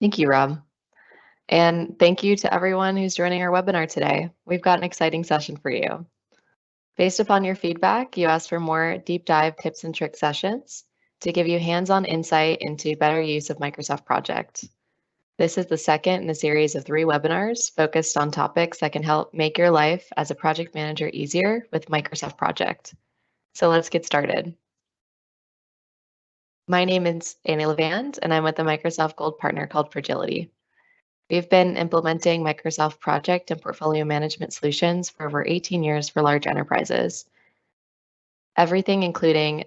Thank you, Rob. And thank you to everyone who's joining our webinar today. We've got an exciting session for you. Based upon your feedback, you asked for more deep dive tips and trick sessions to give you hands-on insight into better use of Microsoft Project. This is the second in a series of 3 webinars focused on topics that can help make your life as a project manager easier with Microsoft Project. So let's get started. My name is Annie Levand, and I'm with a Microsoft Gold partner called Projility. We've been implementing Microsoft Project and portfolio management solutions for over 18 years for large enterprises. Everything including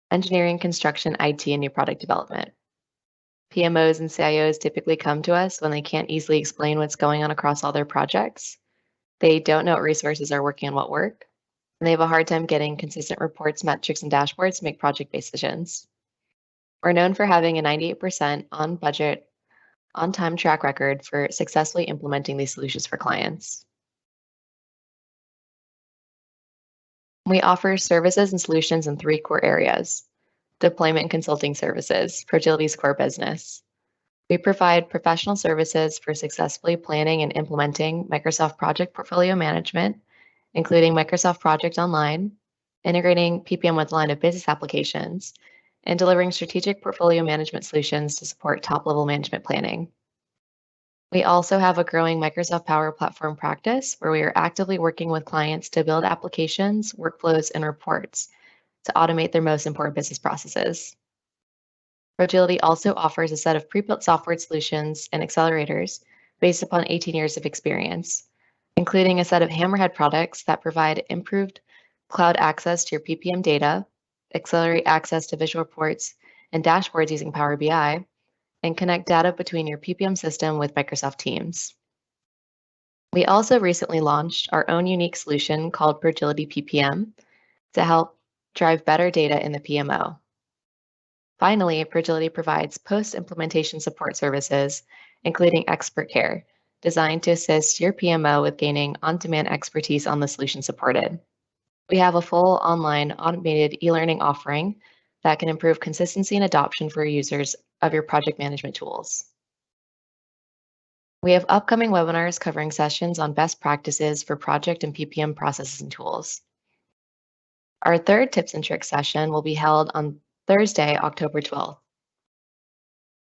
engineering, construction, IT, and new product development. PMOs and CIOs typically come to us when they can't easily explain what's going on across all their projects. They don't know what resources are working on what work, and they have a hard time getting consistent reports, metrics, and dashboards to make project-based decisions. We're known for having a 98% on budget, on-time track record for successfully implementing these solutions for clients. We offer services and solutions in 3 core areas. Deployment and consulting services, Projility's core business. We provide professional services for successfully planning and implementing Microsoft Project Portfolio Management, including Microsoft Project Online, integrating PPM with line of business applications, and delivering strategic portfolio management solutions to support top-level management planning. We also have a growing Microsoft Power Platform practice where we are actively working with clients to build applications, workflows, and reports to automate their most important business processes. Projility also offers a set of pre-built software solutions and accelerators based upon 18 years of experience, including a set of Hammerhead products that provide improved cloud access to your PPM data, accelerate access to visual reports and dashboards using Power BI, and connect data between your PPM system with Microsoft Teams. We also recently launched our own unique solution called Projility PPM to help drive better data in the PMO. Finally, Projility provides post-implementation support services, including expert care, designed to assist your PMO with gaining on-demand expertise on the solution supported. We have a full online automated e-learning offering that can improve consistency and adoption for users of your project management tools. We have upcoming webinars covering sessions on best practices for project and PPM processes and tools. Our third tips and tricks session will be held on Thursday, October 12th.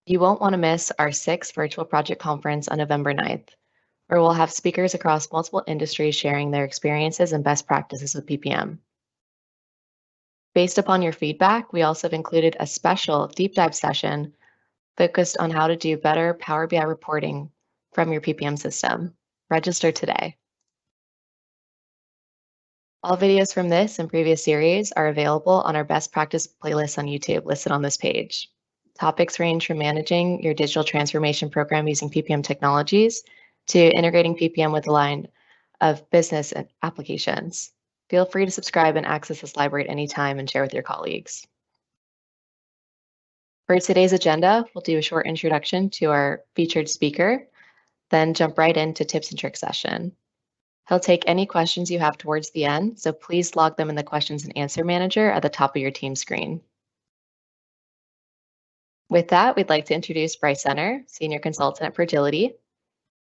You won't want to miss our 6th virtual project conference on November 9th, where we'll have speakers across multiple industries sharing their experiences and best practices with PPM. Based upon your feedback, we also have included a special deep dive session focused on how to do better Power BI reporting from your PPM system. Register today. All videos from this and previous series are available on our best practice playlist on YouTube listed on this page. Topics range from managing your digital transformation program using PPM technologies to integrating PPM with a line of business and applications. Feel free to subscribe and access this library at any time and share with your colleagues. For today's agenda, we'll do a short introduction to our featured speaker, then jump right into tips and tricks session. He'll take any questions you have towards the end, so please log them in the questions and answer manager at the top of your team screen. With that, we'd like to introduce Brice Center, Senior Consultant at Projility.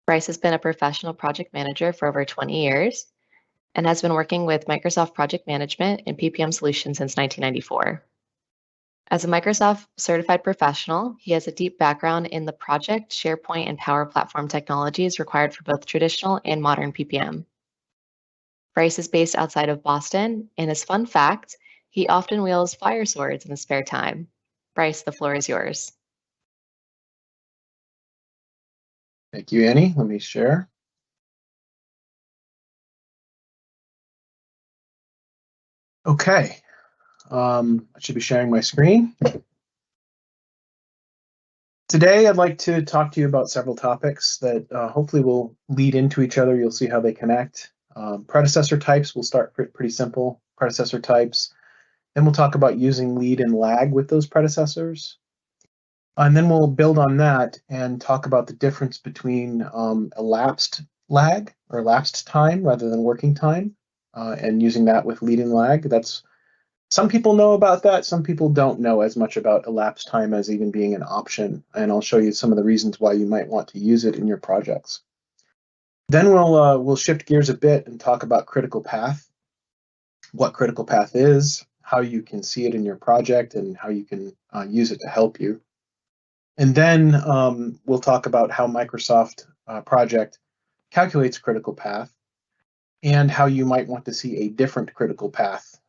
Brice has been a professional project manager for over 20 years and has been working with Microsoft Project Management and PPM solutions since 1994. As a Microsoft certified professional, he has a deep background in the project, SharePoint, and Power Platform technologies required for both traditional and modern PPM. Brice is based outside of Boston, and as fun fact, he often wields fire swords in his spare time. Brice, the floor is yours. Thank you, Annie. Let me share. Okay, I should be sharing my screen. Today, I'd like to talk to you about several topics that hopefully will lead into each other. You'll see how they connect. Predecessor types, we'll start pretty simple. Predecessor types. Then we'll talk about using lead and lag with those predecessors. And then we'll build on that and talk about the difference between elapsed lag or elapsed time rather than working time, and using that with lead and lag. That's Some people know about that. Some people don't know as much about elapsed time as even being an option. And I'll show you some of the reasons why you might want to use it in your projects. Then we'll shift gears a bit and talk about critical path, what critical path is, how you can see it in your project, and how you can use it to help you. And then we'll talk about how Microsoft Project calculates critical path and how you might want to see a different critical path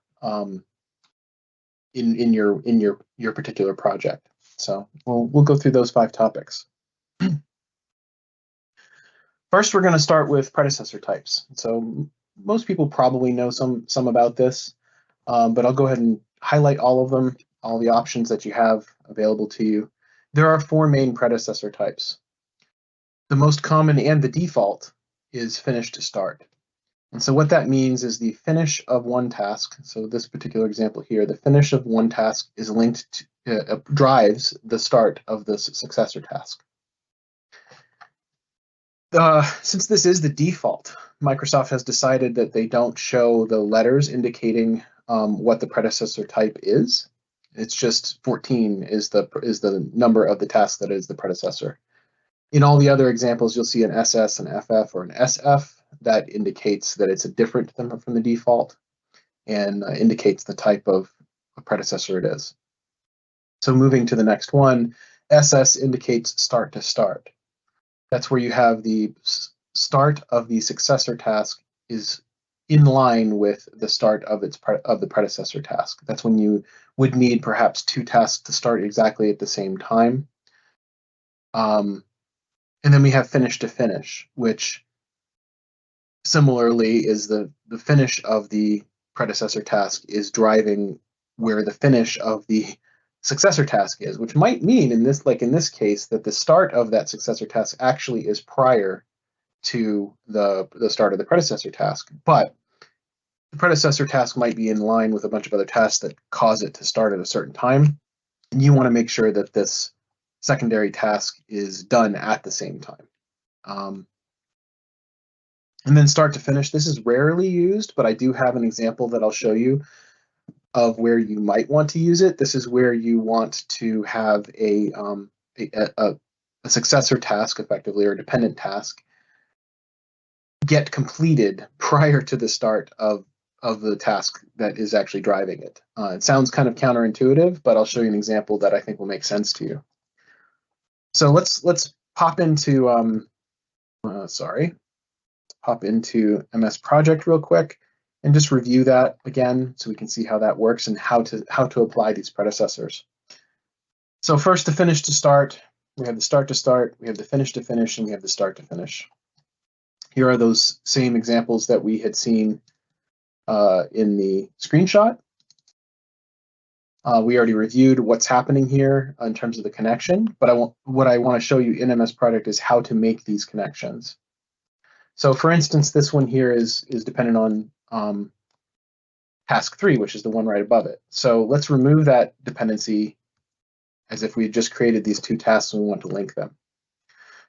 in your particular project. So we'll go through those 5 topics. First, we're going to start with predecessor types. So most people probably know some about this, but I'll go ahead and highlight all of them, all the options that you have available to you. There are 4 main predecessor types. The most common and the default is finish to start. And so what that means is the finish of one task. So this particular example here, the finish of one task is linked to, drives the start of the successor task. Since this is the default, Microsoft has decided that they don't show the letters indicating what the predecessor type is. It's just 14 is the number of the task that is the predecessor. In all the other examples, you'll see an SS, an FF, or an SF. That indicates that it's a different from the default and indicates the type of predecessor it is. So moving to the next one, SS indicates start to start. That's where you have the start of the successor task is in line with the start of the predecessor task. That's when you would need perhaps 2 tasks to start exactly at the same time. And then we have finish to finish, which similarly is the finish of the predecessor task is driving where the finish of the successor task is, which might mean in this case that the start of that successor task actually is prior to the start of the predecessor task, but the predecessor task might be in line with a bunch of other tasks that cause it to start at a certain time, and you want to make sure that this secondary task is done at the same time. And then start to finish, this is rarely used, but I do have an example that I'll show you of where you might want to use it. This is where you want to have a successor task, effectively, or a dependent task, get completed prior to the start of the task that is actually driving it. It sounds kind of counterintuitive, but I'll show you an example that I think will make sense to you. So let's pop into hop into MS Project real quick and just review that again so we can see how that works and how to apply these predecessors. So first, the finish to start, we have the start to start, we have the finish to finish, and we have the start to finish. Here are those same examples that we had seen in the screenshot. We already reviewed what's happening here in terms of the connection, but what I want to show you in MS Project is how to make these connections. So for instance, this one here is dependent on task 3, which is the one right above it. So let's remove that dependency as if we had just created these 2 tasks and we want to link them.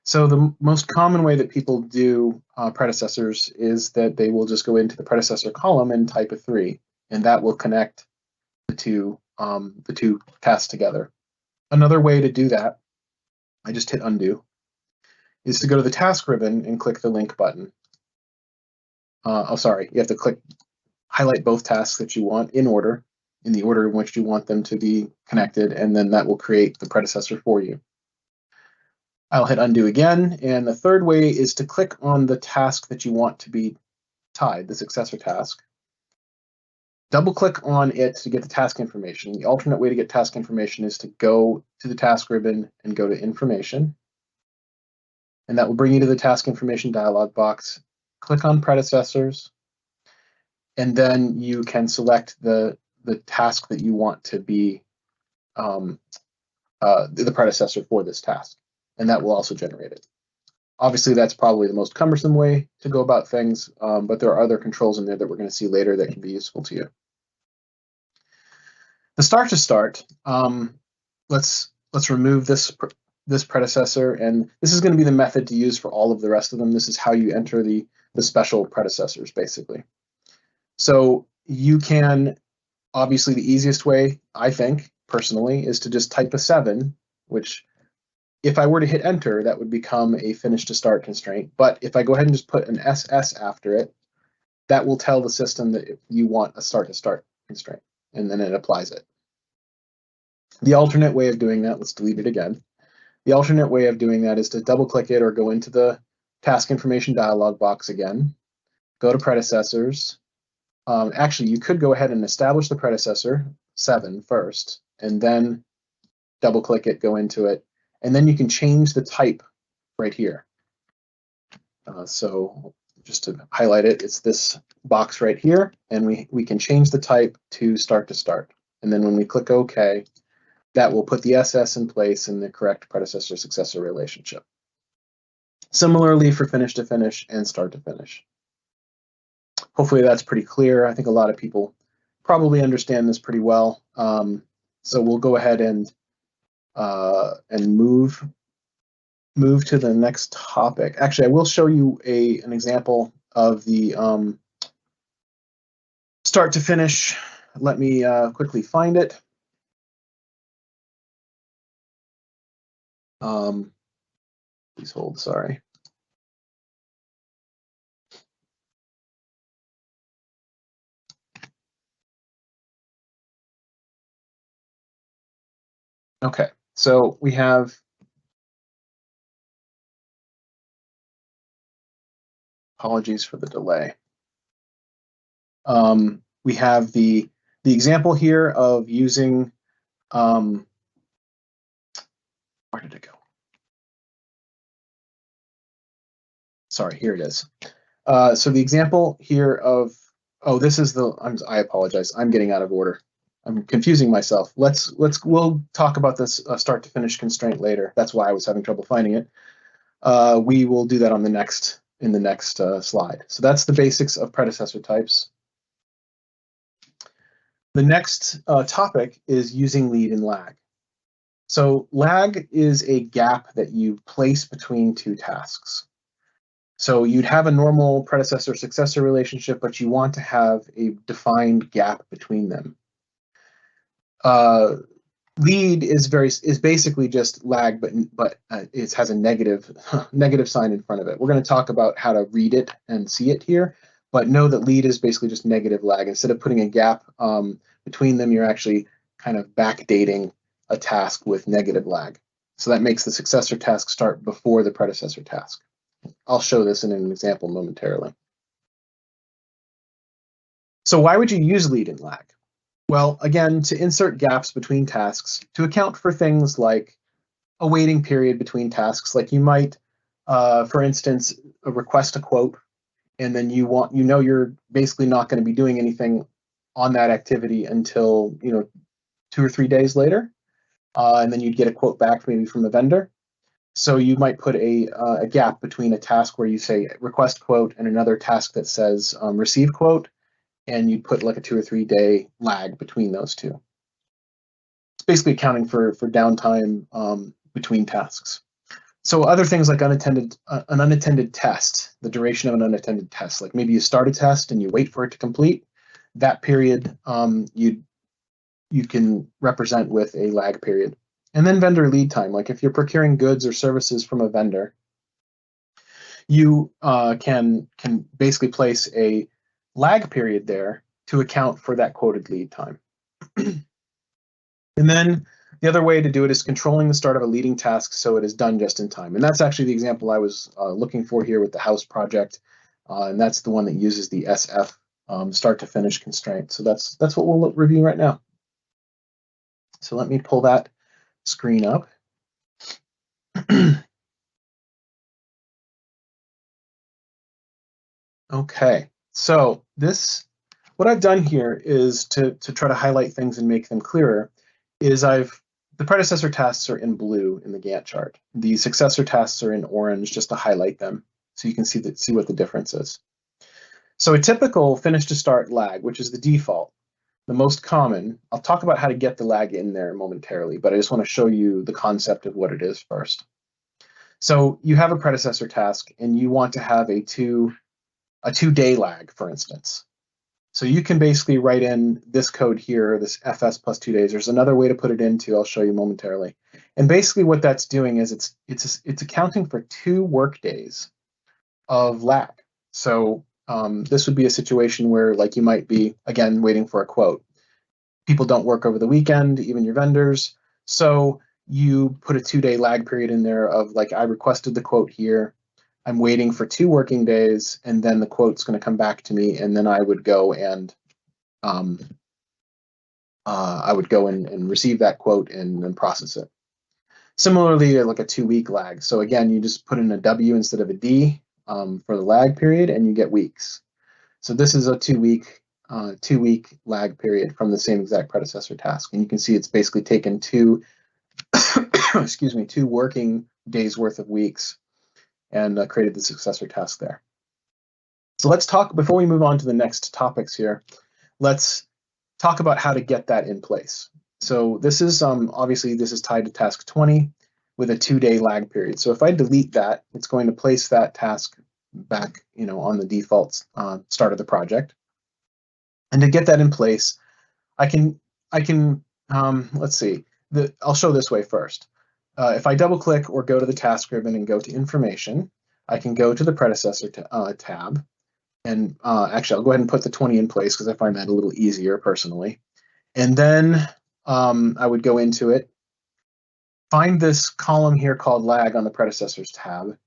So the most common way that people do predecessors is that they will just go into the predecessor column and type a 3, and that will connect the two tasks together. Another way to do that, I just hit undo, is to go to the task ribbon and click the link button. You have to highlight both tasks that you want in the order in which you want them to be connected, and then that will create the predecessor for you. I'll hit undo again, and the third way is to click on the task that you want to be tied, the successor task. Double click on it to get the task information. The alternate way to get task information is to go to the task ribbon and go to information. And that will bring you to the task information dialog box. Click on predecessors, and then you can select the task that you want to be the predecessor for this task, and that will also generate it. Obviously, that's probably the most cumbersome way to go about things, but there are other controls in there that we're going to see later that can be useful to you. The start to start, let's remove this predecessor, and this is going to be the method to use for all of the rest of them. This is how you enter the special predecessors, basically. So you can obviously the easiest way, I think, personally, is to just type a 7, which if I were to hit enter, that would become a finish to start constraint. But if I go ahead and just put an SS after it, that will tell the system that you want a start to start constraint, and then it applies it. The alternate way of doing that, let's delete it again. The alternate way of doing that is to double click it or go into the task information dialog box again, go to predecessors. Actually, you could go ahead and establish the predecessor 7 first, and then double click it, go into it, and then you can change the type right here. So just to highlight it, it's this box right here, and we can change the type to start to start. And then when we click OK, that will put the SS in place in the correct predecessor-successor relationship. Similarly for finish to finish and start to finish. Hopefully that's pretty clear. I think a lot of people probably understand this pretty well. So we'll go ahead and move to the next topic. Actually, I will show you an example of the start to finish. Let me quickly find it. Please hold, sorry. Okay, so we have apologies for the delay. We have the example here of using where did it go? Sorry, here it is. So the example here of, oh, this is the, I apologize, I'm getting out of order. I'm confusing myself. We'll talk about this start to finish constraint later. That's why I was having trouble finding it. We will do that on the next slide. So that's the basics of predecessor types. The next topic is using lead and lag. So lag is a gap that you place between two tasks. So you'd have a normal predecessor-successor relationship, but you want to have a defined gap between them. Lead is basically just lag, but it has a negative sign in front of it. We're going to talk about how to read it and see it here, but know that lead is basically just negative lag. Instead of putting a gap between them, you're actually kind of backdating a task with negative lag. So that makes the successor task start before the predecessor task. I'll show this in an example momentarily. So why would you use lead and lag? Well, again, to insert gaps between tasks, to account for things like a waiting period between tasks. Like you might, for instance, request a quote, and then you're basically not going to be doing anything on that activity until 2 or 3 days later, and then you'd get a quote back maybe from the vendor. So you might put a gap between a task where you say request quote and another task that says receive quote, and you'd put like a 2 or 3 day lag between those two. It's basically accounting for downtime between tasks. So other things like an unattended test, the duration of an unattended test, like maybe you start a test and you wait for it to complete. That period you can represent with a lag period. And then vendor lead time, like if you're procuring goods or services from a vendor, you can basically place a lag period there to account for that quoted lead time. And then the other way to do it is controlling the start of a leading task so it is done just in time. And that's actually the example I was looking for here with the house project. And that's the one that uses the SF start to finish constraint. So that's what we'll review right now. So let me pull that screen up. Okay, so what I've done here is to try to highlight things and make them clearer, is the predecessor tasks are in blue in the Gantt chart. The successor tasks are in orange just to highlight them so you can see what the difference is. So a typical finish to start lag, which is the default, the most common, I'll talk about how to get the lag in there momentarily, but I just want to show you the concept of what it is first. So you have a predecessor task and you want to have a two-day lag, for instance. So you can basically write in this code here, this FS plus 2 days. There's another way to put it into, I'll show you momentarily. And basically what that's doing is it's accounting for 2 work days of lag. So this would be a situation where, like, you might be, again, waiting for a quote. People don't work over the weekend, even your vendors. So you put a 2-day lag period in there of, like, I requested the quote here. I'm waiting for 2 working days, and then the quote's going to come back to me, and then I would go and receive that quote and process it. Similarly, like a 2-week lag. So again, you just put in a W instead of a D for the lag period, and you get weeks. So this is a 2-week lag period from the same exact predecessor task, and you can see it's basically taken 2 2 working days worth of weeks and created the successor task there. So let's talk, before we move on to the next topics here, let's talk about how to get that in place. So this is obviously this is tied to task 20 with a 2-day lag period. So if I delete that, it's going to place that task back, on the default start of the project. And to get that in place, I can let's see. I'll show this way first. If I double click or go to the task ribbon and go to information, I can go to the predecessor tab. And actually, I'll go ahead and put the 20 in place because I find that a little easier personally. And then I would go into it, find this column here called lag on the predecessors tab,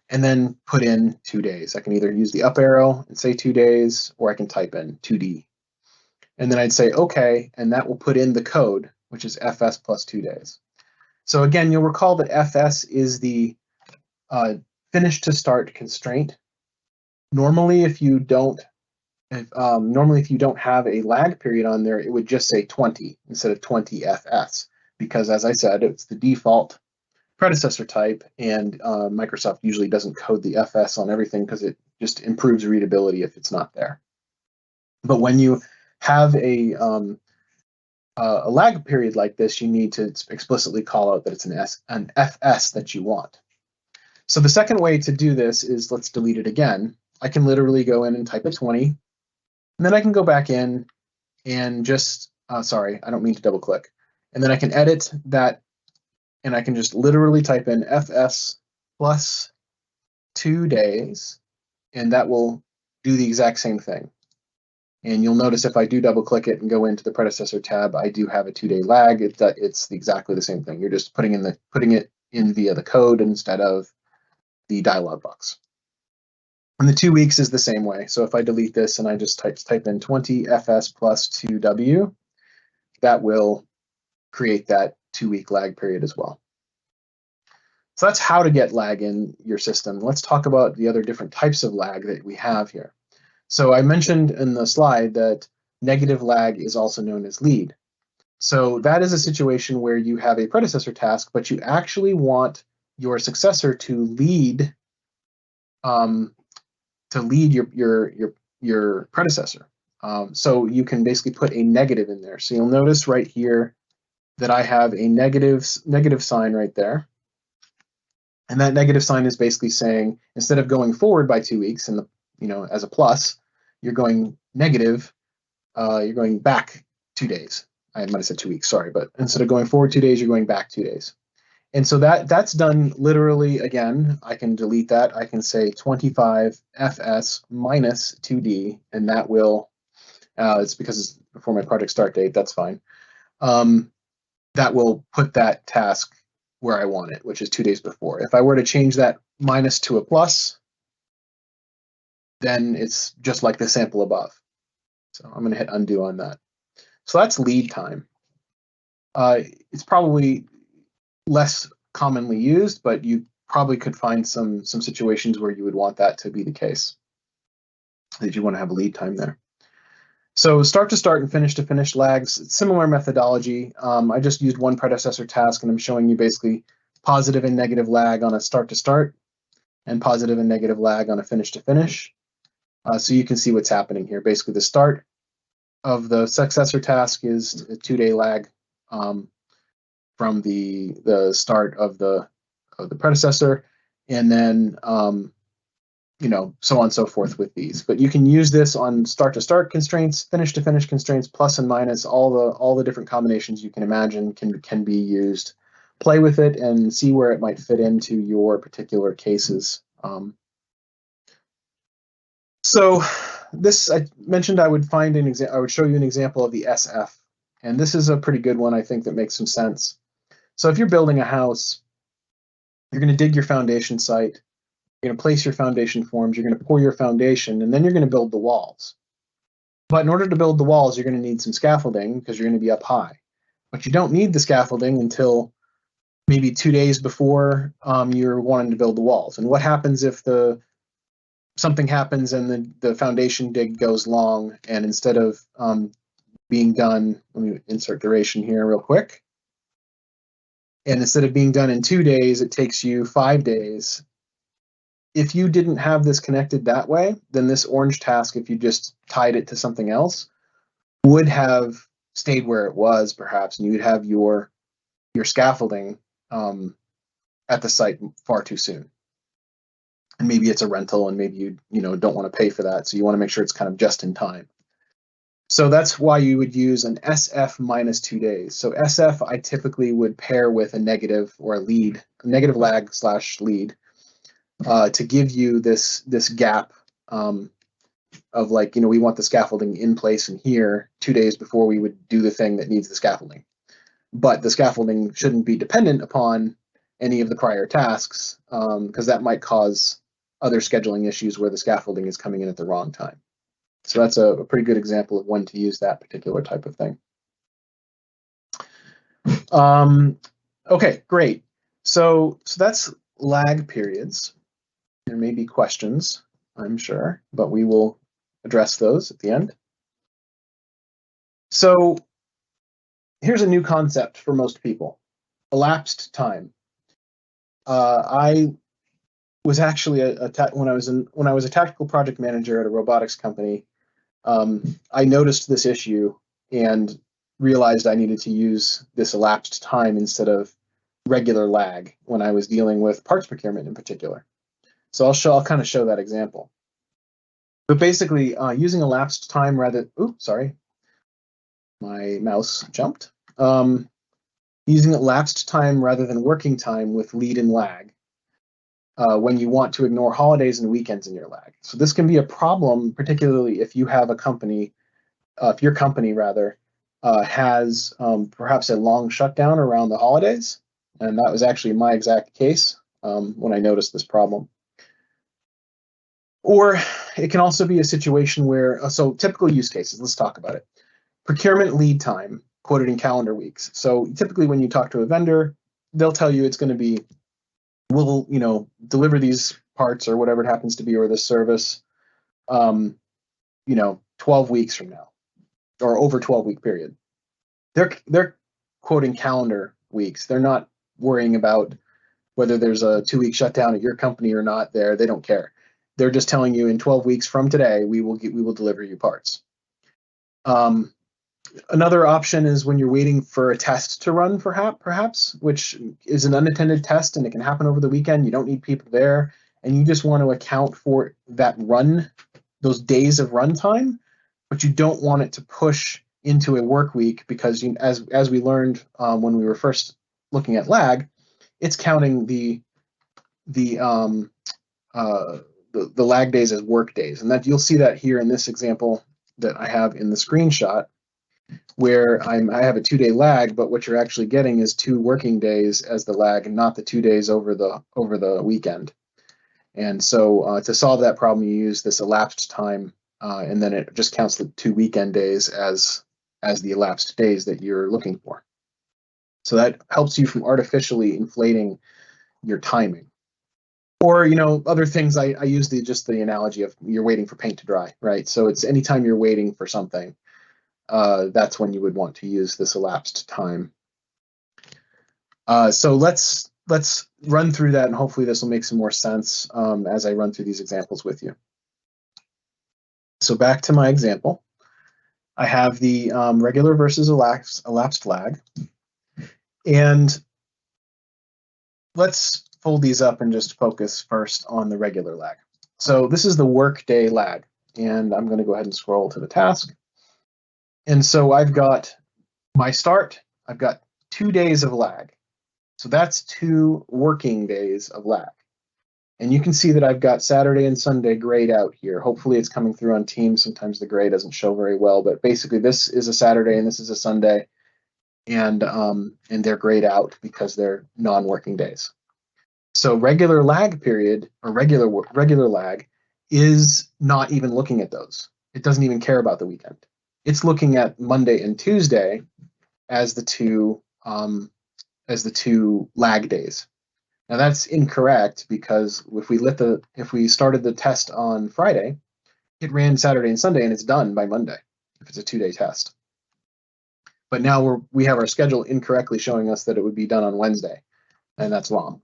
and then put in 2 days. I can either use the up arrow and say 2 days, or I can type in 2D. And then I'd say OK, and that will put in the code, which is FS plus 2 days. So again, you'll recall that FS is the finish to start constraint. Normally, if you don't have a lag period on there, it would just say 20 instead of 20 FS, because as I said, it's the default predecessor type, and Microsoft usually doesn't code the FS on everything because it just improves readability if it's not there. But when you have a lag period like this, you need to explicitly call out that it's an FS that you want. So the second way to do this is, let's delete it again. I can literally go in and type a 20, and then I can go back in and just, sorry, I don't mean to double click. And then I can edit that, and I can just literally type in FS plus 2 days, and that will do the exact same thing. And you'll notice if I do double click it and go into the predecessor tab, I do have a 2-day lag. It's exactly the same thing. You're just putting it in via the code instead of the dialog box. And the 2 weeks is the same way. So if I delete this and I just type in 20 FS plus 2W, that will create that 2-week lag period as well. So that's how to get lag in your system. Let's talk about the other different types of lag that we have here. So I mentioned in the slide that negative lag is also known as lead. So that is a situation where you have a predecessor task, but you actually want your successor to lead your predecessor. So you can basically put a negative in there. So you'll notice right here that I have a negative sign right there. And that negative sign is basically saying, instead of going forward by 2 weeks and as a plus, you're going negative, you're going back 2 days. I might have said 2 weeks, sorry, but instead of going forward 2 days, you're going back 2 days. And so that's done literally. Again, I can delete that. I can say 25 FS minus 2D, and that will, it's because it's before my project start date, that's fine. That will put that task where I want it, which is 2 days before. If I were to change that minus to a plus, then it's just like the sample above. So I'm going to hit undo on that. So that's lead time. It's probably less commonly used, but you probably could find some situations where you would want that to be the case, that you want to have a lead time there. So start to start and finish to finish lags, similar methodology. I just used one predecessor task, and I'm showing you basically positive and negative lag on a start to start and positive and negative lag on a finish to finish. So you can see what's happening here. Basically, the start of the successor task is a 2-day lag from the start of the predecessor, and then so on and so forth with these. But you can use this on start-to-start constraints, finish-to-finish constraints, plus and minus, all the different combinations you can imagine can be used. Play with it and see where it might fit into your particular cases. So this, I mentioned I would find an example. I would show you an example of the SF, and this is a pretty good one, I think, that makes some sense. So if you're building a house, you're going to dig your foundation site. You're going to place your foundation forms, you're going to pour your foundation, and then you're going to build the walls. But in order to build the walls, you're going to need some scaffolding because you're going to be up high. But you don't need the scaffolding until maybe 2 days before you're wanting to build the walls. And what happens if something happens and the foundation dig goes long, and instead of being done, let me insert duration here real quick. And instead of being done in 2 days, it takes you 5 days. If you didn't have this connected that way, then this orange task, if you just tied it to something else, would have stayed where it was, perhaps, and you would have your scaffolding at the site far too soon. And maybe it's a rental, and maybe you don't want to pay for that, so you want to make sure it's kind of just in time. So that's why you would use an SF minus 2 days. So SF I typically would pair with a negative or a lead, negative lag / lead. To give you this gap of like, we want the scaffolding in place in here 2 days before we would do the thing that needs the scaffolding. But the scaffolding shouldn't be dependent upon any of the prior tasks, because that might cause other scheduling issues where the scaffolding is coming in at the wrong time. So that's a pretty good example of when to use that particular type of thing. Okay, great. So that's lag periods. There may be questions, I'm sure, but we will address those at the end. So here's a new concept for most people: elapsed time. I was actually when I was a tactical project manager at a robotics company. I noticed this issue and realized I needed to use this elapsed time instead of regular lag when I was dealing with parts procurement in particular. So I'll kind of show that example. But basically, using elapsed time rather, sorry, my mouse jumped. Using elapsed time rather than working time with lead and lag when you want to ignore holidays and weekends in your lag. So this can be a problem, particularly if you have a company, if your company rather has perhaps a long shutdown around the holidays. And that was actually my exact case when I noticed this problem. Or it can also be a situation where, so typical use cases, let's talk about it. Procurement lead time, quoted in calendar weeks. So typically when you talk to a vendor, they'll tell you it's going to be, we'll deliver these parts or whatever it happens to be, or this service, 12 weeks from now, or over 12-week period. They're quoting calendar weeks. They're not worrying about whether there's a 2-week shutdown at your company or not. They don't care. They're just telling you in 12 weeks from today, we will deliver you parts. Another option is when you're waiting for a test to run, perhaps, which is an unattended test and it can happen over the weekend. You don't need people there, and you just want to account for that run, those days of runtime, but you don't want it to push into a work week because, as we learned when we were first looking at lag, it's counting the lag days as work days, and that you'll see that here in this example that I have in the screenshot, where I have a 2-day lag, but what you're actually getting is 2 working days as the lag, and not the 2 days over the weekend. And so to solve that problem, you use this elapsed time, and then it just counts the 2 weekend days as the elapsed days that you're looking for. So that helps you from artificially inflating your timing. Or other things. I use just the analogy of you're waiting for paint to dry, right? So it's anytime you're waiting for something, that's when you would want to use this elapsed time. So let's run through that, and hopefully this will make some more sense as I run through these examples with you. So back to my example, I have the regular versus elapsed lag, and let's fold these up and just focus first on the regular lag. So this is the workday lag, and I'm going to go ahead and scroll to the task. And so I've got my start, I've got 2 days of lag. So that's 2 working days of lag. And you can see that I've got Saturday and Sunday grayed out here. Hopefully it's coming through on Teams. Sometimes the gray doesn't show very well, but basically this is a Saturday and this is a Sunday, and they're grayed out because they're non-working days. So regular lag period, or regular lag, is not even looking at those. It doesn't even care about the weekend. It's looking at Monday and Tuesday as the two lag days. Now that's incorrect, because if we started the test on Friday, it ran Saturday and Sunday and it's done by Monday if it's a 2-day test. But now we have our schedule incorrectly showing us that it would be done on Wednesday, and that's wrong.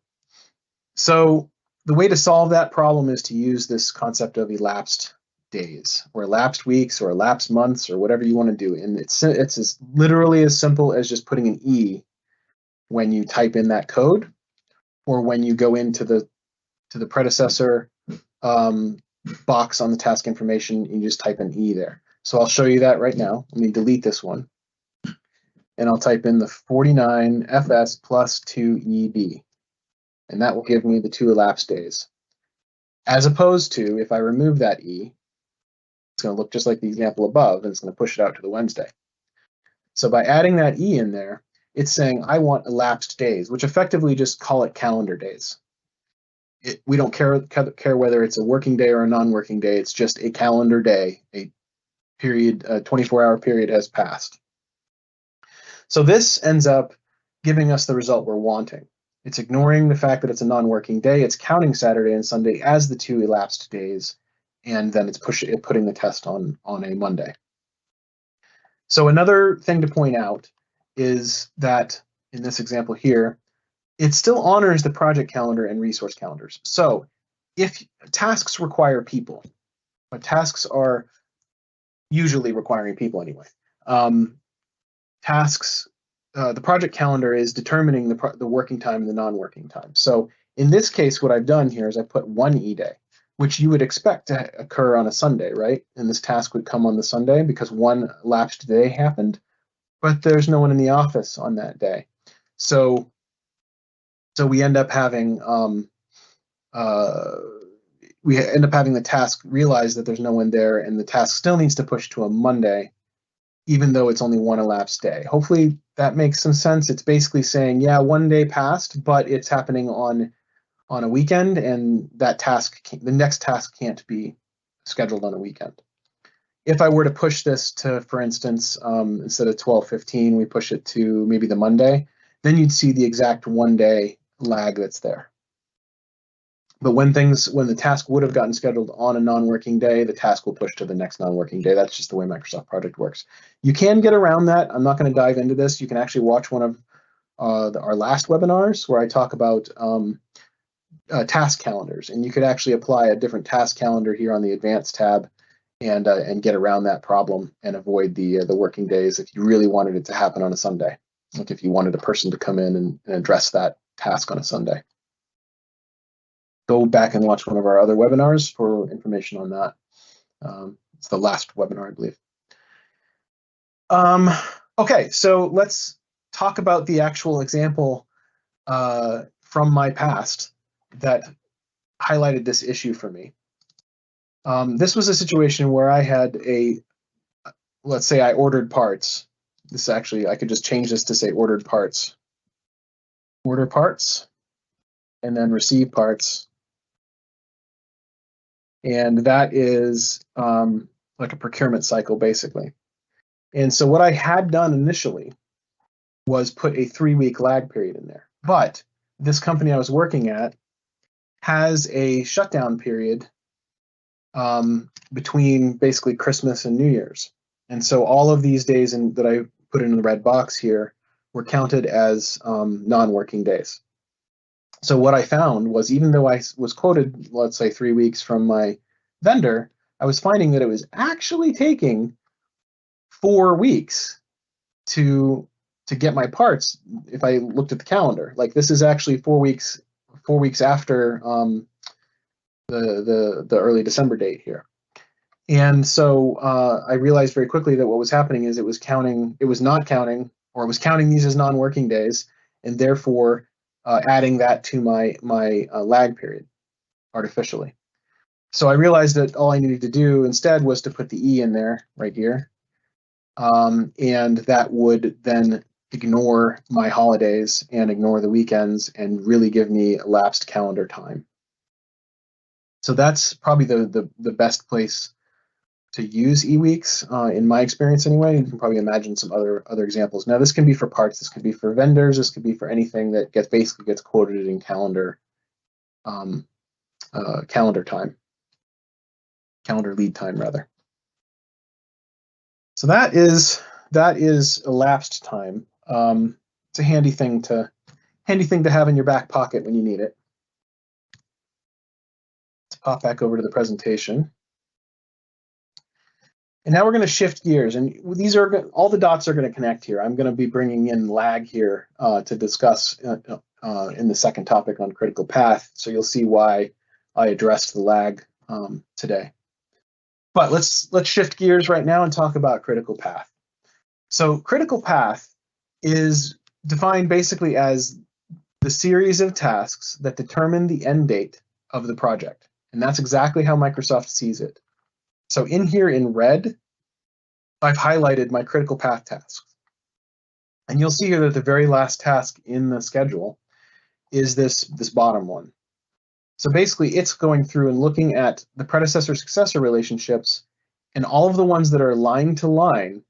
So the way to solve that problem is to use this concept of elapsed days, or elapsed weeks, or elapsed months, or whatever you want to do. And it's literally as simple as just putting an E when you type in that code, or when you go into the predecessor box on the task information, you just type an E there. So I'll show you that right now. Let me delete this one, and I'll type in the 49 FS plus 2 EB, and that will give me the 2 elapsed days. As opposed to, if I remove that E, it's going to look just like the example above, and it's going to push it out to the Wednesday. So by adding that E in there, it's saying I want elapsed days, which effectively just call it calendar days. We don't care whether it's a working day or a non-working day. It's just a calendar day, a 24-hour period has passed. So this ends up giving us the result we're wanting. It's ignoring the fact that it's a non-working day. It's counting Saturday and Sunday as the 2 elapsed days, and then it's putting the test on a Monday. So another thing to point out is that in this example here, it still honors the project calendar and resource calendars. So if tasks require people, but tasks are usually requiring people anyway, the project calendar is determining the working time and the non-working time. So in this case, what I've done here is I put 1 E day, which you would expect to occur on a Sunday, right? And this task would come on the Sunday because 1 elapsed day happened, but there's no one in the office on that day. So we end up having the task realize that there's no one there, and the task still needs to push to a Monday, even though it's only 1 elapsed day. Hopefully that makes some sense. It's basically saying, yeah, 1 day passed, but it's happening on a weekend, and the next task can't be scheduled on a weekend. If I were to push this to, for instance, instead of 12:15, we push it to maybe the Monday, then you'd see the exact 1 day lag that's there. But when the task would have gotten scheduled on a non-working day, the task will push to the next non-working day. That's just the way Microsoft Project works. You can get around that. I'm not going to dive into this. You can actually watch one of our last webinars where I talk about task calendars, and you could actually apply a different task calendar here on the Advanced tab and get around that problem and avoid the working days if you really wanted it to happen on a Sunday, like if you wanted a person to come in and address that task on a Sunday. Go back and watch one of our other webinars for information on that. It's the last webinar, I believe. Okay, so let's talk about the actual example from my past that highlighted this issue for me. This was a situation where I had let's say I ordered parts. I could just change this to say ordered parts. Order parts, and then receive parts. And that is like a procurement cycle, basically. And so what I had done initially was put a 3-week lag period in there. But this company I was working at has a shutdown period between basically Christmas and New Year's. And so all of these days that I put in the red box here were counted as non-working days. So what I found was, even though I was quoted, let's say 3 weeks from my vendor, I was finding that it was actually taking 4 weeks to get my parts. If I looked at the calendar, like this is actually 4 weeks after the early December date here. And so I realized very quickly that what was happening is it was counting these as non-working days, and therefore adding that to my lag period artificially. So I realized that all I needed to do instead was to put the E in there right here, and that would then ignore my holidays and ignore the weekends and really give me elapsed calendar time. So that's probably the best place to use e-weeks in my experience anyway. You can probably imagine some other examples. Now this can be for parts, this could be for vendors, this could be for anything that basically gets quoted in calendar time, calendar lead time rather. So that is elapsed time. It's a handy thing to have in your back pocket when you need it. Let's pop back over to the presentation. And now we're going to shift gears, and these are all the dots are going to connect here. I'm going to be bringing in lag here to discuss in the second topic on critical path. So you'll see why I addressed the lag today. But let's shift gears right now and talk about critical path. So critical path is defined basically as the series of tasks that determine the end date of the project, and that's exactly how Microsoft sees it. So in here in red, I've highlighted my critical path tasks. And you'll see here that the very last task in the schedule is this bottom one. So basically, it's going through and looking at the predecessor-successor relationships, and all of the ones that are line to line,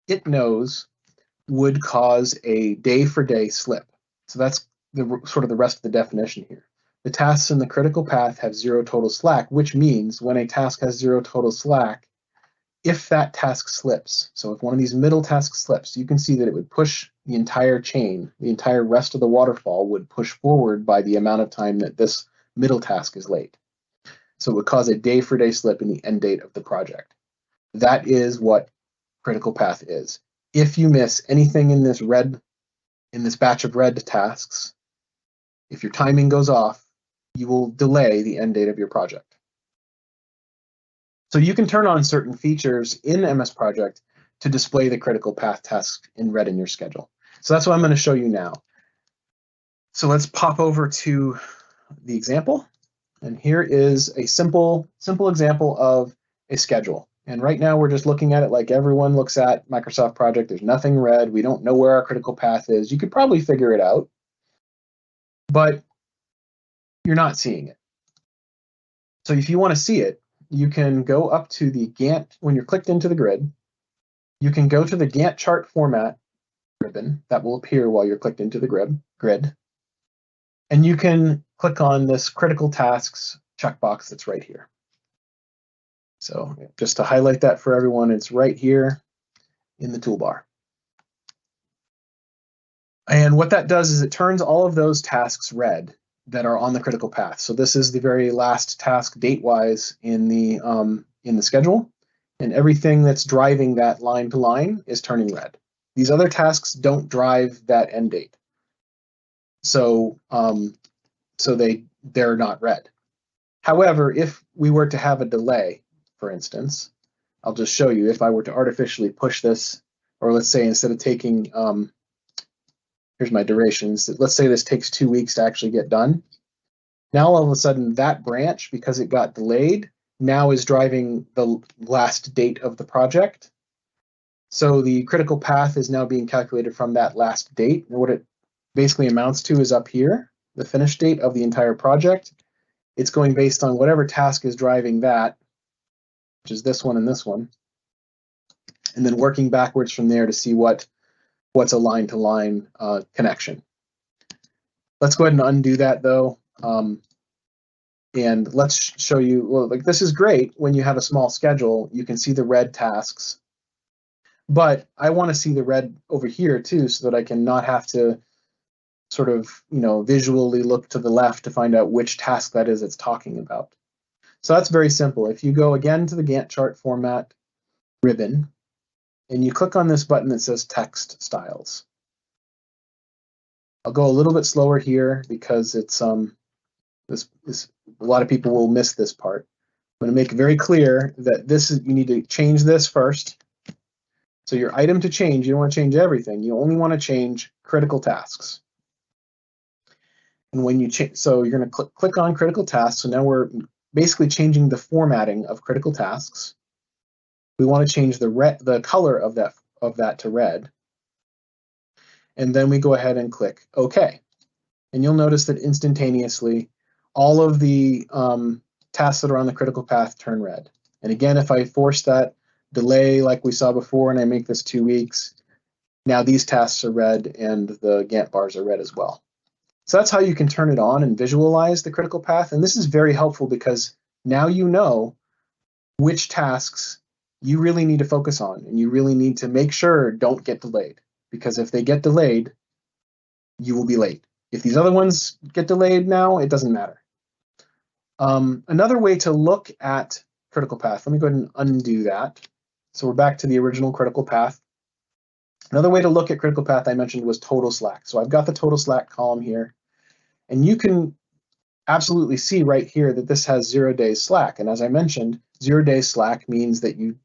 it knows would cause a day-for-day slip. So that's sort of the rest of the definition here. The tasks in the critical path have 0 total slack, which means when a task has 0 total slack, if that task slips, so if one of these middle tasks slips, you can see that it would push the entire chain, the entire rest of the waterfall would push forward by the amount of time that this middle task is late. So it would cause a day-for-day slip in the end date of the project. That is what critical path is. If you miss anything in this batch of red tasks, if your timing goes off, you will delay the end date of your project. So you can turn on certain features in MS Project to display the critical path tasks in red in your schedule. So that's what I'm going to show you now. So let's pop over to the example. And here is a simple example of a schedule. And right now we're just looking at it like everyone looks at Microsoft Project. There's nothing red. We don't know where our critical path is. You could probably figure it out, but you're not seeing it. So if you want to see it, you can go up to the Gantt, when you're clicked into the grid, you can go to the Gantt chart format ribbon that will appear while you're clicked into the grid. And you can click on this critical tasks checkbox that's right here. So just to highlight that for everyone, it's right here in the toolbar. And what that does is it turns all of those tasks red that are on the critical path. So this is the very last task date-wise in the schedule, and everything that's driving that line to line is turning red. These other tasks don't drive that end date, so they're not red. However, if we were to have a delay, for instance, I'll just show you. If I were to artificially push this, or let's say instead of taking here's my durations. Let's say this takes 2 weeks to actually get done. Now all of a sudden that branch, because it got delayed, now is driving the last date of the project. So the critical path is now being calculated from that last date. And what it basically amounts to is up here, the finish date of the entire project. It's going based on whatever task is driving that, which is this one and this one, and then working backwards from there to see what's a line-to-line connection. Let's go ahead and undo that though, and let's show you. Well, like this is great when you have a small schedule. You can see the red tasks, but I want to see the red over here too, so that I can not have to sort of visually look to the left to find out which task that is it's talking about. So that's very simple. If you go again to the Gantt chart format ribbon, and you click on this button that says text styles. I'll go a little bit slower here because it's this a lot of people will miss this part. I'm going to make it very clear that you need to change this first. So your item to change, you don't want to change everything. You only want to change critical tasks. And when you change, so you're going to click on critical tasks. So now we're basically changing the formatting of critical tasks. We want to change the color of that to red. And then we go ahead and click OK. And you'll notice that instantaneously, all of the tasks that are on the critical path turn red. And again, if I force that delay like we saw before and I make this 2 weeks, now these tasks are red and the Gantt bars are red as well. So that's how you can turn it on and visualize the critical path. And this is very helpful because now you know which tasks you really need to focus on and you really need to make sure don't get delayed. Because if they get delayed, you will be late. If these other ones get delayed now, it doesn't matter. Another way to look at critical path, let me go ahead and undo that. So we're back to the original critical path. Another way to look at critical path I mentioned was total slack. So I've got the total slack column here, and you can absolutely see right here that this has 0 days slack. And as I mentioned, 0 days slack means that you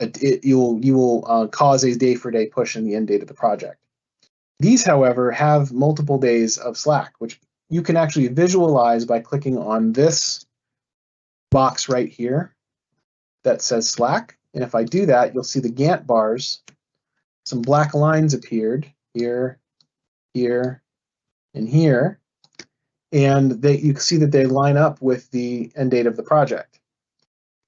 will cause a day-for-day push in the end date of the project. These, however, have multiple days of slack, which you can actually visualize by clicking on this box right here that says slack. And if I do that, you'll see the Gantt bars. Some black lines appeared here, here, and here. And you can see that they line up with the end date of the project.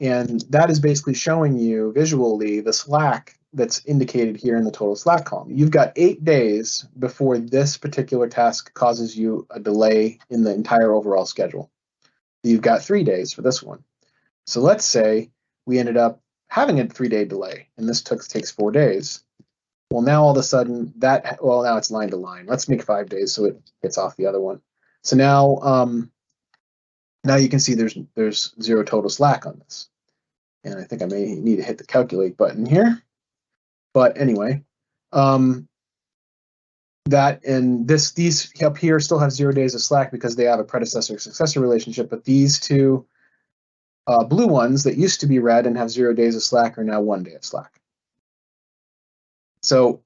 And that is basically showing you visually the slack that's indicated here in the total slack column. You've got 8 days before this particular task causes you a delay in the entire overall schedule. You've got 3 days for this one. So let's say we ended up having a 3-day delay, and this takes 4 days. Well, now all of a sudden now it's line to line. Let's make 5 days so it gets off the other one. So now you can see there's 0 total slack on this. And I think I may need to hit the calculate button here. But anyway, these up here still have 0 days of slack because they have a predecessor-successor relationship, but these two blue ones that used to be red and have 0 days of slack are now 1 day of slack. So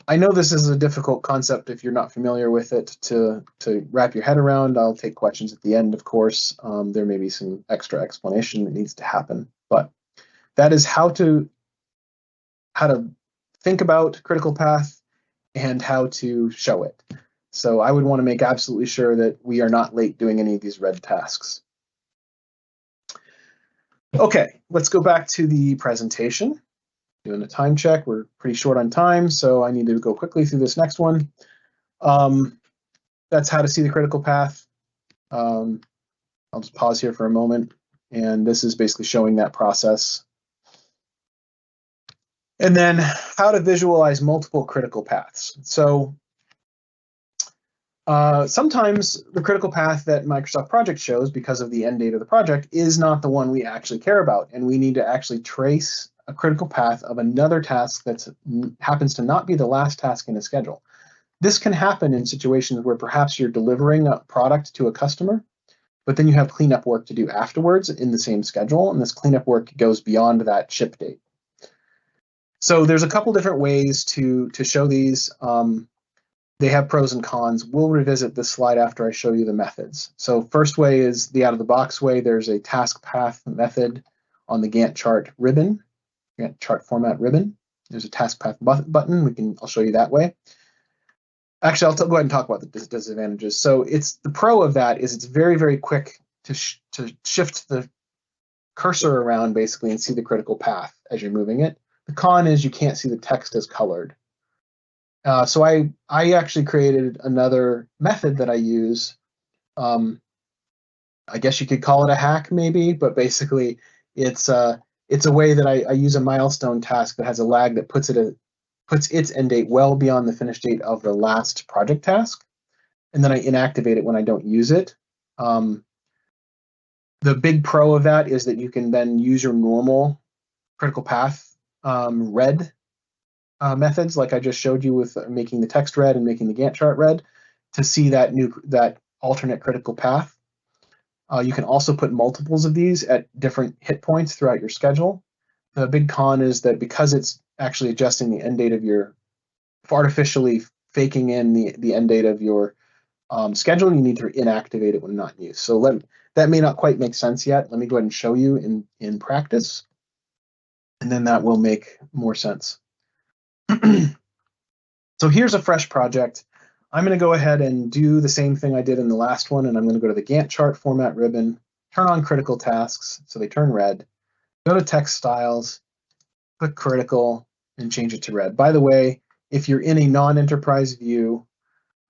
I know this is a difficult concept if you're not familiar with it to wrap your head around. I'll take questions at the end, of course. There may be some extra explanation that needs to happen, but that is how to think about critical path and how to show it. So I would want to make absolutely sure that we are not late doing any of these red tasks. Okay, let's go back to the presentation. Doing a time check. We're pretty short on time, so I need to go quickly through this next one. That's how to see the critical path. I'll just pause here for a moment, and this is basically showing that process. And then how to visualize multiple critical paths. So sometimes the critical path that Microsoft Project shows because of the end date of the project is not the one we actually care about, and we need to actually trace a critical path of another task that happens to not be the last task in a schedule. This can happen in situations where perhaps you're delivering a product to a customer, but then you have cleanup work to do afterwards in the same schedule, and this cleanup work goes beyond that ship date. So there's a couple different ways to show these. They have pros and cons. We'll revisit this slide after I show you the methods. So first way is the out-of-the-box way. There's a task path method on the Gantt chart ribbon. Gantt chart format ribbon. There's a task path button. I'll show you that way. Actually, I'll go ahead and talk about the disadvantages. So the pro of that is it's very, very quick to shift the cursor around basically and see the critical path as you're moving it. The con is you can't see the text as colored. So I actually created another method that I use. I guess you could call it a hack maybe, but basically it's a way that I use a milestone task that has a lag that puts its end date well beyond the finish date of the last project task, and then I inactivate it when I don't use it. The big pro of that is that you can then use your normal critical path red methods, like I just showed you with making the text red and making the Gantt chart red, to see that alternate critical path. You can also put multiples of these at different hit points throughout your schedule. The big con is that because it's actually adjusting the end date of your, artificially faking in the end date of your schedule, you need to inactivate it when not in use. So that may not quite make sense yet. Let me go ahead and show you in practice, and then that will make more sense. So here's a fresh project. I'm going to go ahead and do the same thing I did in the last one, and I'm going to go to the Gantt chart format ribbon, turn on critical tasks so they turn red, go to text styles, click critical, and change it to red. By the way, if you're in a non-enterprise view,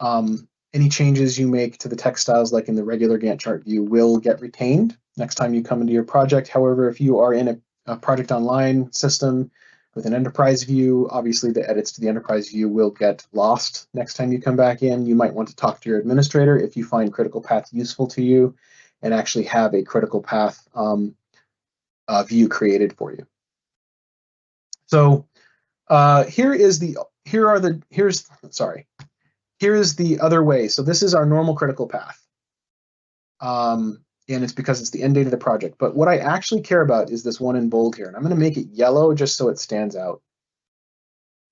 any changes you make to the text styles, like in the regular Gantt chart view, will get retained next time you come into your project. However, if you are in a project online system with an enterprise view, obviously the edits to the enterprise view will get lost next time you come back in. You might want to talk to your administrator if you find critical path useful to you, and actually have a critical path view created for you. So here's the other way. So this is our normal critical path. And it's because it's the end date of the project. But what I actually care about is this one in bold here. And I'm going to make it yellow just so it stands out.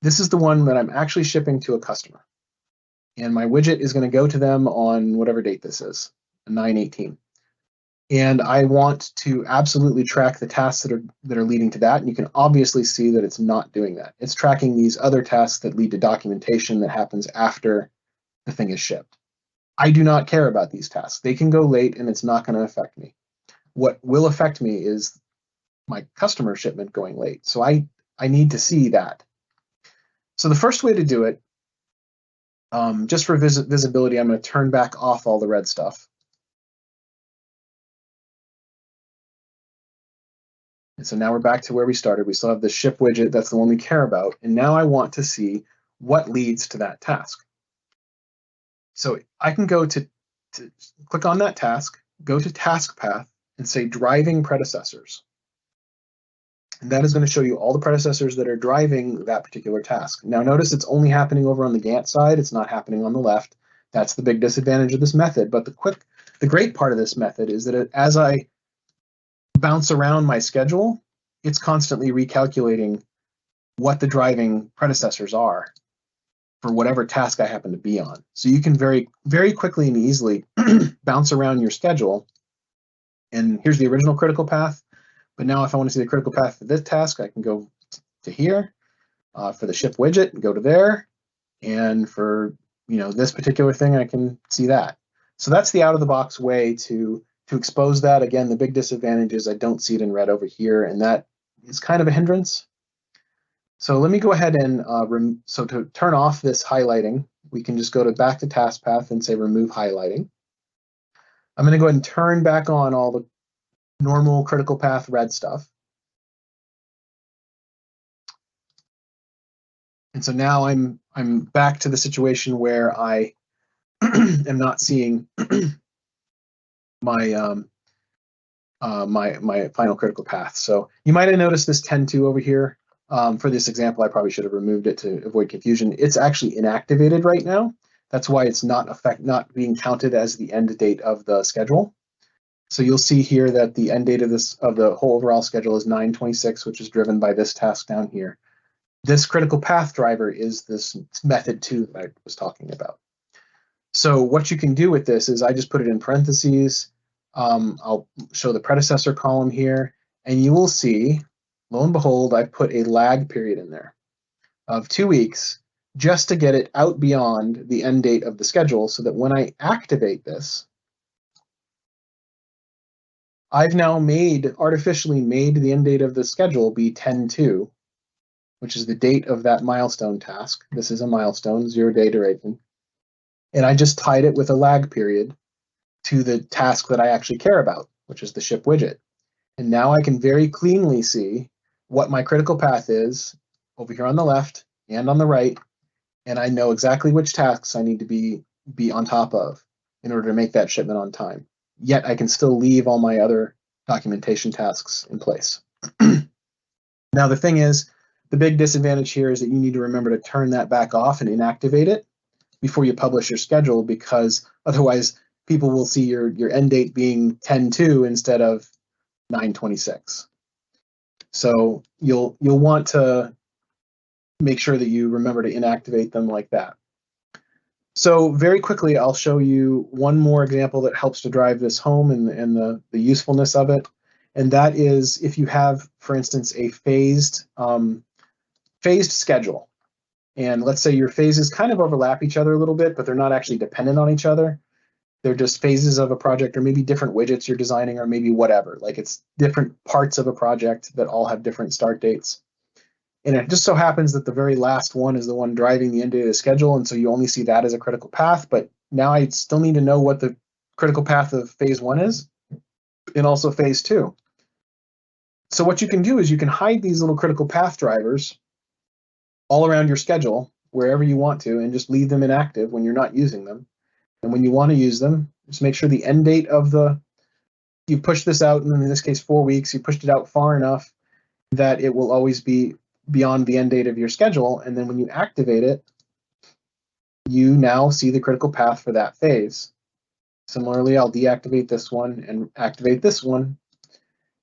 This is the one that I'm actually shipping to a customer. And my widget is going to go to them on whatever date this is, 9/18. And I want to absolutely track the tasks that are leading to that. And you can obviously see that it's not doing that. It's tracking these other tasks that lead to documentation that happens after the thing is shipped. I do not care about these tasks. They can go late and it's not going to affect me. What will affect me is my customer shipment going late. So I need to see that. So the first way to do it, just for visibility, I'm going to turn back off all the red stuff. And so now we're back to where we started. We still have the ship widget. That's the one we care about. And now I want to see what leads to that task. So I can go to click on that task, go to task path, and say driving predecessors. And that is going to show you all the predecessors that are driving that particular task. Now notice it's only happening over on the Gantt side. It's not happening on the left. That's the big disadvantage of this method. But the great part of this method is that as I bounce around my schedule, it's constantly recalculating what the driving predecessors are for whatever task I happen to be on. So you can very, very quickly and easily bounce around your schedule. And here's the original critical path. But now if I want to see the critical path for this task, I can go to here. For the ship widget, go to there. And for this particular thing, I can see that. So that's the out-of-the-box way to expose that. Again, the big disadvantage is I don't see it in red over here, and that is kind of a hindrance. So let me go ahead and, so to turn off this highlighting, we can just go back to task path and say remove highlighting. I'm going to go ahead and turn back on all the normal critical path red stuff. And so now I'm back to the situation where I am not seeing my my final critical path. So you might have noticed this 10-2 over here. For this example, I probably should have removed it to avoid confusion. It's actually inactivated right now. That's why it's not being counted as the end date of the schedule. So you'll see here that the end date of the whole overall schedule is 9/26, which is driven by this task down here. This critical path driver is this method 2 that I was talking about. So what you can do with this is I just put it in parentheses. I'll show the predecessor column here, and you will see, lo and behold, I put a lag period in there of 2 weeks just to get it out beyond the end date of the schedule, so that when I activate this, I've now artificially made the end date of the schedule be 10/2, which is the date of that milestone task. This is a milestone, 0-day duration. And I just tied it with a lag period to the task that I actually care about, which is the ship widget. And now I can very cleanly see what my critical path is over here on the left and on the right, and I know exactly which tasks I need to be on top of in order to make that shipment on time. Yet I can still leave all my other documentation tasks in place. Now the thing is, the big disadvantage here is that you need to remember to turn that back off and inactivate it before you publish your schedule, because otherwise people will see your end date being 10/2 instead of 9/26. So you'll want to make sure that you remember to inactivate them like that. So very quickly, I'll show you one more example that helps to drive this home and the usefulness of it. And that is if you have, for instance, a phased schedule. And let's say your phases kind of overlap each other a little bit, but they're not actually dependent on each other. They're just phases of a project, or maybe different widgets you're designing, or maybe whatever. Like it's different parts of a project that all have different start dates. And it just so happens that the very last one is the one driving the end date of the schedule, and so you only see that as a critical path. But now I still need to know what the critical path of phase 1 is, and also phase 2. So what you can do is you can hide these little critical path drivers all around your schedule, wherever you want to, and just leave them inactive when you're not using them. And when you want to use them, just make sure the end date of you push this out, and in this case 4 weeks, you pushed it out far enough that it will always be beyond the end date of your schedule. And then when you activate it, you now see the critical path for that phase. Similarly, I'll deactivate this one and activate this one,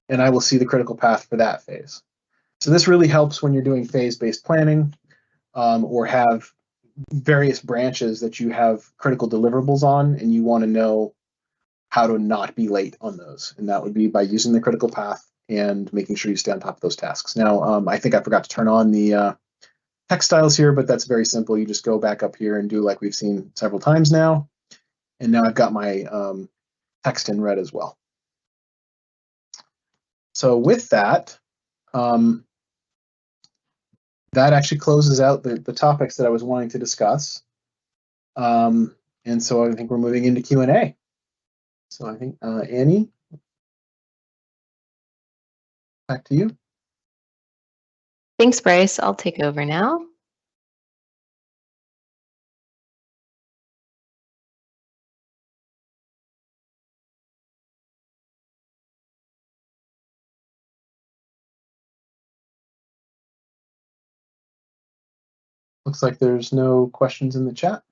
and I will see the critical path for that phase. So this really helps when you're doing phase-based planning, or have various branches that you have critical deliverables on, and you want to know how to not be late on those. And that would be by using the critical path and making sure you stay on top of those tasks. Now, I think I forgot to turn on the text styles here, but that's very simple. You just go back up here and do like we've seen several times now. And now I've got my text in red as well. So with that, that actually closes out the topics that I was wanting to discuss. And so I think we're moving into Q&A. So I think, Annie, back to you. Thanks, Brice. I'll take over now. Looks like there's no questions in the chat.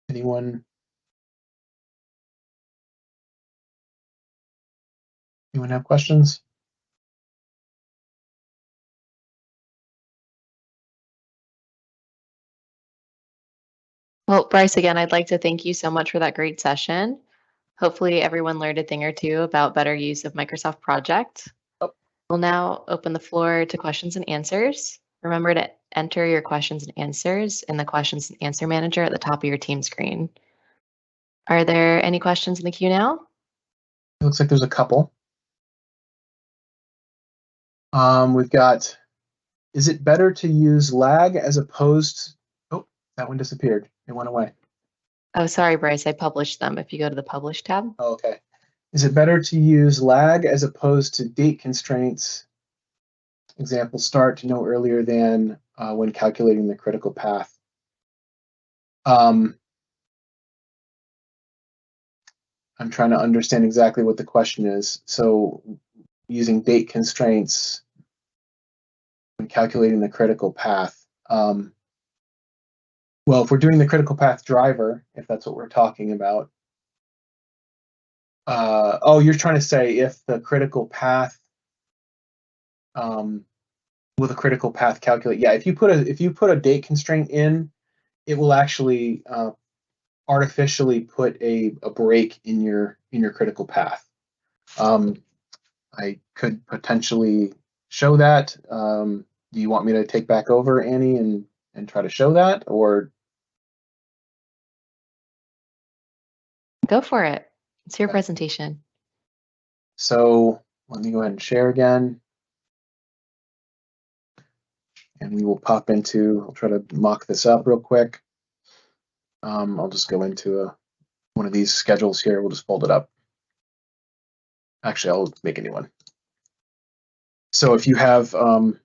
Anyone have questions? Well, Brice, again, I'd like to thank you so much for that great session. Hopefully everyone learned a thing or two about better use of Microsoft Project. We'll now open the floor to questions and answers. Remember to enter your questions and answers in the questions and answer manager at the top of your team screen. Are there any questions in the queue now? It looks like there's a couple. We've got, is it better to use lag as opposed, oh, that one disappeared. It went away. Oh, sorry, Brice, I published them. If you go to the Publish tab. Oh, okay. Is it better to use lag as opposed to date constraints? Example, start to no earlier than when calculating the critical path. I'm trying to understand exactly what the question is. So using date constraints when calculating the critical path. Well, if we're doing the critical path driver, if that's what we're talking about. Oh, you're trying to say if the critical path, will the critical path calculate? Yeah, if you put a date constraint in, it will actually artificially put a break in your critical path. I could potentially show that. Do you want me to take back over, Annie, and try to show that, or? Go for it. It's your presentation. So let me go ahead and share again. And we will pop into, I'll try to mock this up real quick. I'll just go into one of these schedules here. We'll just fold it up. Actually, I'll make a new one. So if you have, trying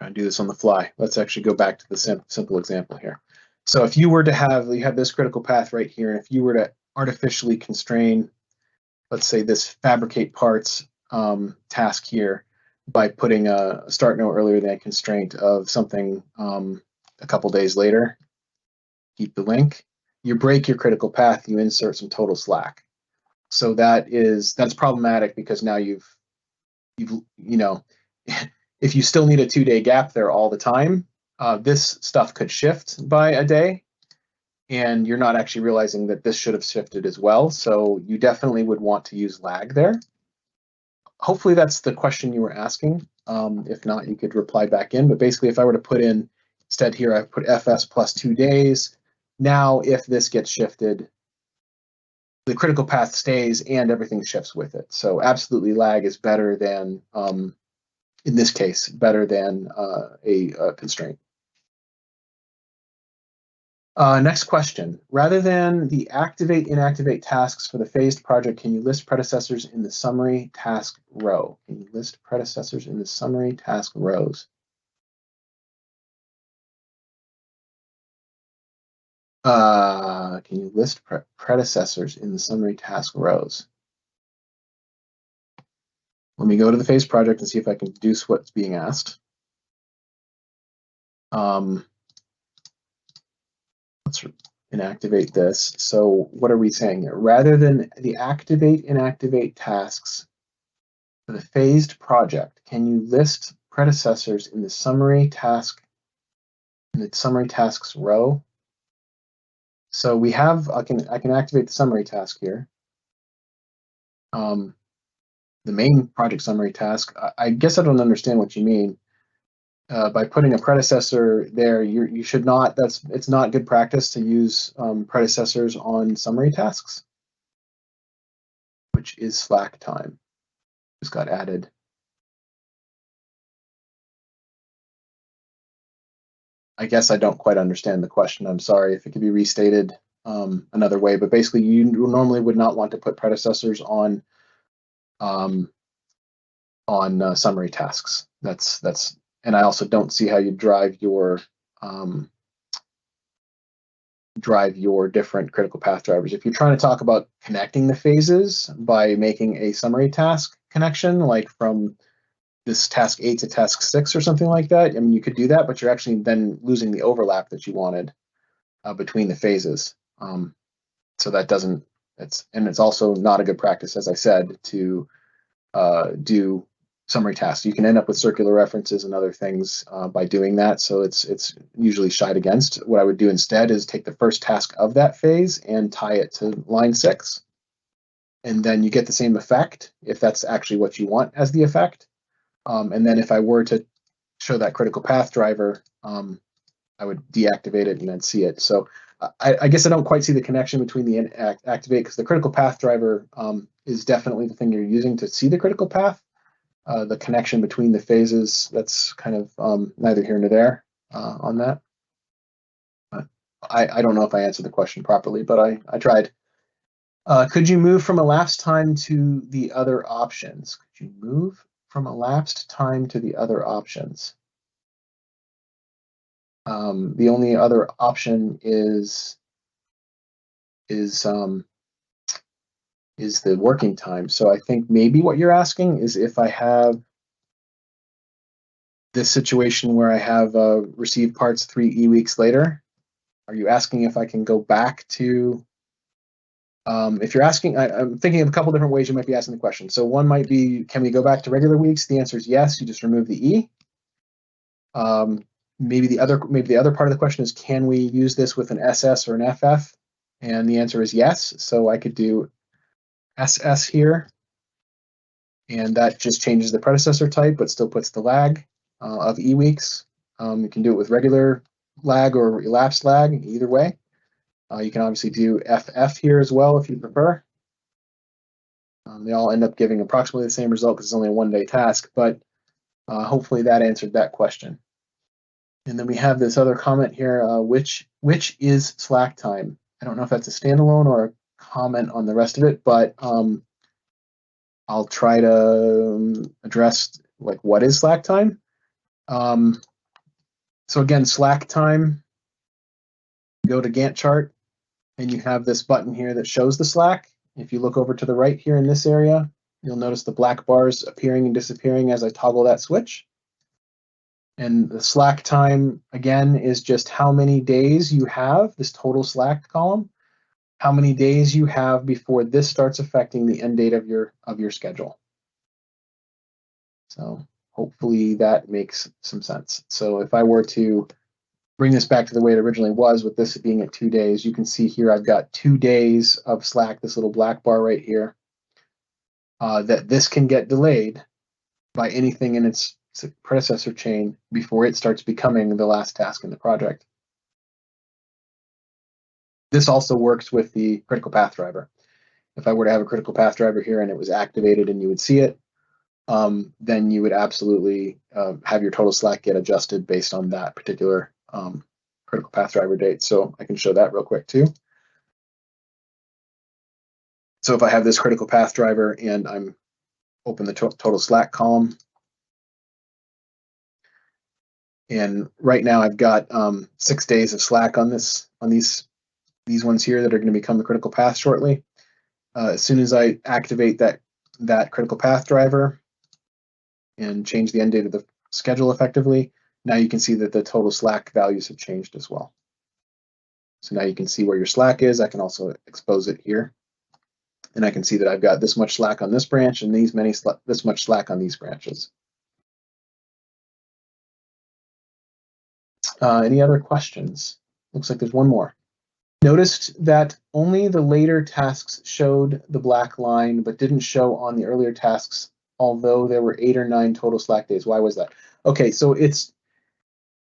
to do this on the fly. Let's actually go back to the simple example here. So if you were to have, you have this critical path right here, and if you were to artificially constrain, let's say this fabricate parts task here by putting a start no earlier than a constraint of something a couple days later, keep the link, you break your critical path, you insert some total slack. So that's problematic because now you've if you still need a 2-day gap there all the time, this stuff could shift by a day, and you're not actually realizing that this should have shifted as well. So you definitely would want to use lag there. Hopefully that's the question you were asking. If not, you could reply back in. But basically, if I were to put in, instead here, I put FS plus 2 days. Now, if this gets shifted, the critical path stays and everything shifts with it. So absolutely lag is better than, in this case, better than a constraint. Next question. Rather than the activate, inactivate tasks for the phased project, can you list predecessors in the summary task row? Can you list predecessors in the summary task rows? Can you list predecessors in the summary task rows? Let me go to the phased project and see if I can deduce what's being asked. Let's inactivate this. So what are we saying here? Rather than the activate, inactivate tasks for the phased project, can you list predecessors in the summary task, in the summary tasks row? So we have, I can activate the summary task here. The main project summary task, I guess I don't understand what you mean. By putting a predecessor there, you should not, it's not good practice to use predecessors on summary tasks, which is slack time. Just got added. I guess I don't quite understand the question. I'm sorry if it could be restated another way, but basically you normally would not want to put predecessors on summary tasks. That's, and I also don't see how you drive your different critical path drivers. If you're trying to talk about connecting the phases by making a summary task connection, like from this task 8 to task 6 or something like that, I mean, you could do that, but you're actually then losing the overlap that you wanted between the phases. So that doesn't, it's also not a good practice, as I said, to do summary tasks. You can end up with circular references and other things by doing that. So it's usually shied against. What I would do instead is take the first task of that phase and tie it to line 6. And then you get the same effect if that's actually what you want as the effect. And then if I were to show that critical path driver, I would deactivate it and then see it. So I guess I don't quite see the connection between the activate, because the critical path driver is definitely the thing you're using to see the critical path. The connection between the phases, that's kind of neither here nor there on that. I don't know if I answered the question properly, but I tried. Could you move from elapsed time to the other options? Could you move from elapsed time to the other options? The only other option is the working time. So I think maybe what you're asking is if I have this situation where I have received parts 3 weeks later, are you asking if I can go back to, if you're asking, I'm thinking of a couple different ways you might be asking the question. So one might be, can we go back to regular weeks? The answer is yes, you just remove the E. Maybe the other part of the question is, can we use this with an SS or an FF? And the answer is yes. So I could do SS here, and that just changes the predecessor type, but still puts the lag of E weeks. You can do it with regular lag or elapsed lag, either way. You can obviously do FF here as well if you prefer. They all end up giving approximately the same result because it's only a 1-day task, but hopefully that answered that question. And then we have this other comment here, which is slack time? I don't know if that's a standalone or a comment on the rest of it, but I'll try to address like what is slack time. So again, slack time, go to Gantt chart, and you have this button here that shows the slack. If you look over to the right here in this area, you'll notice the black bars appearing and disappearing as I toggle that switch. And the slack time, again, is just how many days you have, this total slack column, how many days you have before this starts affecting the end date of your schedule. So hopefully that makes some sense. So if I were to bring this back to the way it originally was, with this being at 2 days, you can see here I've got 2 days of slack, this little black bar right here, that this can get delayed by anything in its predecessor chain before it starts becoming the last task in the project. This also works with the critical path driver. If I were to have a critical path driver here and it was activated and you would see it, then you would absolutely have your total slack get adjusted based on that particular critical path driver date. So I can show that real quick too. So if I have this critical path driver and I'm open the total slack column, and right now I've got 6 days of slack on these ones here that are going to become the critical path shortly. As soon as I activate that critical path driver and change the end date of the schedule effectively, now you can see that the total slack values have changed as well. So now you can see where your slack is. I can also expose it here. And I can see that I've got this much slack on this branch and this much slack on these branches. Any other questions? Looks like there's one more. Noticed that only the later tasks showed the black line, but didn't show on the earlier tasks, although there were 8 or 9 total slack days. Why was that? Okay, so it's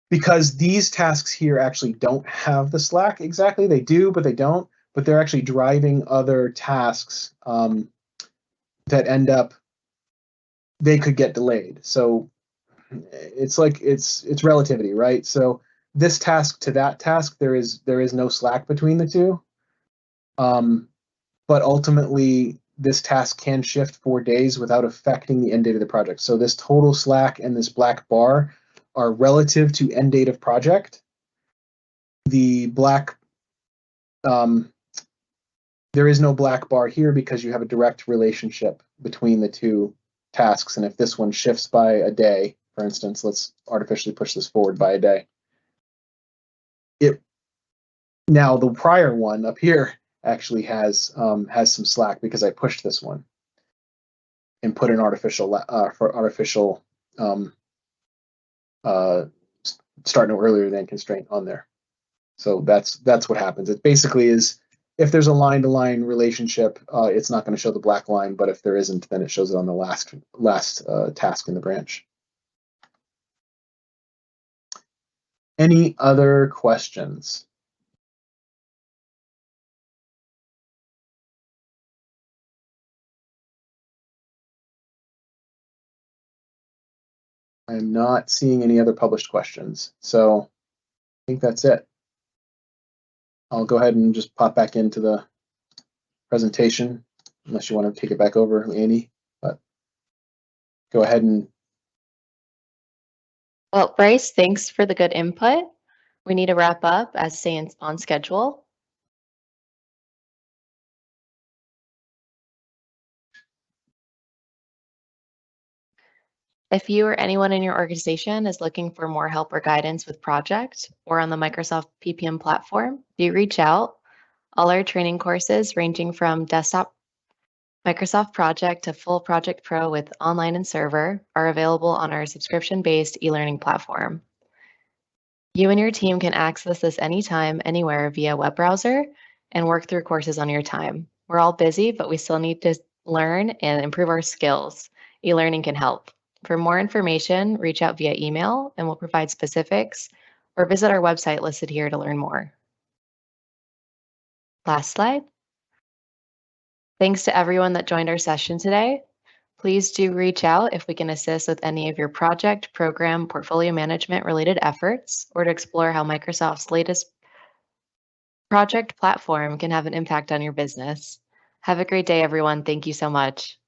because these tasks here actually don't have the slack exactly. They do, but they don't. But they're actually driving other tasks that end up, they could get delayed. So it's like it's relativity, right? So this task to that task, there is no slack between the two. But ultimately, this task can shift 4 days without affecting the end date of the project. So this total slack and this black bar are relative to end date of project. The black, there is no black bar here because you have a direct relationship between the two tasks. And if this one shifts by a day, for instance, let's artificially push this forward by a day. Now the prior one up here actually has some slack because I pushed this one and put an artificial start no earlier than constraint on there. So that's what happens. It basically is, if there's a line-to-line relationship, it's not going to show the black line, but if there isn't, then it shows it on the last task in the branch. Any other questions? I'm not seeing any other published questions, so I think that's it. I'll go ahead and just pop back into the presentation, unless you want to take it back over, Andy, but go ahead and. Well, Brice, thanks for the good input. We need to wrap up as staying on schedule. If you or anyone in your organization is looking for more help or guidance with project or on the Microsoft PPM platform, do reach out. All our training courses ranging from desktop Microsoft Project to full Project Pro with online and server are available on our subscription-based e-learning platform. You and your team can access this anytime, anywhere via web browser and work through courses on your time. We're all busy, but we still need to learn and improve our skills. E-learning can help. For more information, reach out via email and we'll provide specifics, or visit our website listed here to learn more. Last slide. Thanks to everyone that joined our session today. Please do reach out if we can assist with any of your project, program, portfolio management related efforts, or to explore how Microsoft's latest project platform can have an impact on your business. Have a great day, everyone. Thank you so much.